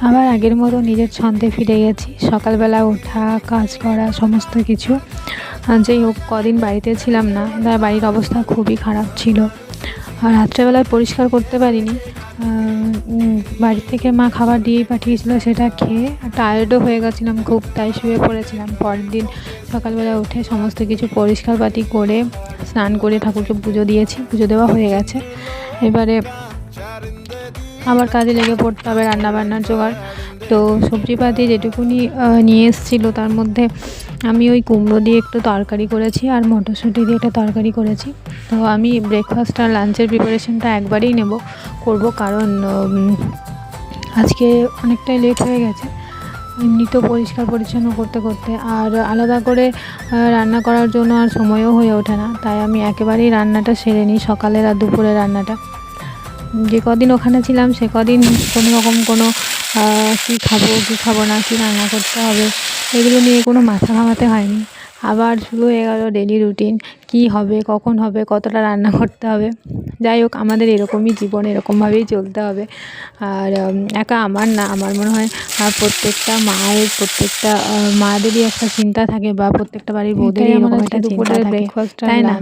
আবার আগের মতো নিজের ছন্দে ফিরে গেছি। সকালবেলা ওঠা, কাজ করা, সমস্ত কিছু। যাই হোক, কদিন বাড়িতে ছিলাম না, তাই বাড়ির অবস্থা খুবই খারাপ ছিল। আর রাত্রেবেলায় পরিষ্কার করতে পারিনি। বাড়ি থেকে মা খাবার দিয়েই পাঠিয়েছিল, সেটা খেয়ে টায়ার্ডও হয়ে গেছিলাম খুব, তাই শুয়ে পড়েছিলাম। পরের দিন সকালবেলা উঠে সমস্ত কিছু পরিষ্কারপাতি করে স্নান করে ঠাকুরকে পুজো দিয়েছি, পুজো দেওয়া হয়ে গেছে। এবারে আবার কাজে লেগে পড়তে হবে, রান্নাবান্নার জোগাড়। তো সবজিপাতি যেটুকুনি নিয়ে এসেছিলো তার মধ্যে আমি ওই কুমড়ো দিয়ে একটু তরকারি করেছি আর মটরশুঁটি দিয়ে একটা তরকারি করেছি। তো আমি ব্রেকফাস্ট আর লাঞ্চের প্রিপারেশনটা একবারেই করব, কারণ আজকে অনেকটাই লেট হয়ে গেছে এমনি তো পরিষ্কার পরিচ্ছন্ন করতে করতে, আর আলাদা করে রান্না করার জন্য আর সময়ও হয়ে ওঠে না। তাই আমি একেবারেই রান্নাটা সেরে নিই, সকালের আর দুপুরের রান্নাটা। যে কদিন ওখানে ছিলাম সে কদিন কোনো রকম কী খাবো না, কী রান্না করতে হবে এগুলো নিয়ে কোনো মাথা ঘামাতে হয়নি। আবার শুরু হয়ে গেল ডেলি রুটিন, কী হবে, কখন হবে, কতটা রান্না করতে হবে। যাই হোক, আমাদের এরকমই জীবন, এরকমভাবেই চলতে হবে। আর একা আমার না, আমার মনে হয় প্রত্যেকটা মাদেরই একটা চিন্তা থাকে, বা প্রত্যেকটা বাড়ির বউদেরই এরকম একটা চিন্তা থাকে, তাই না?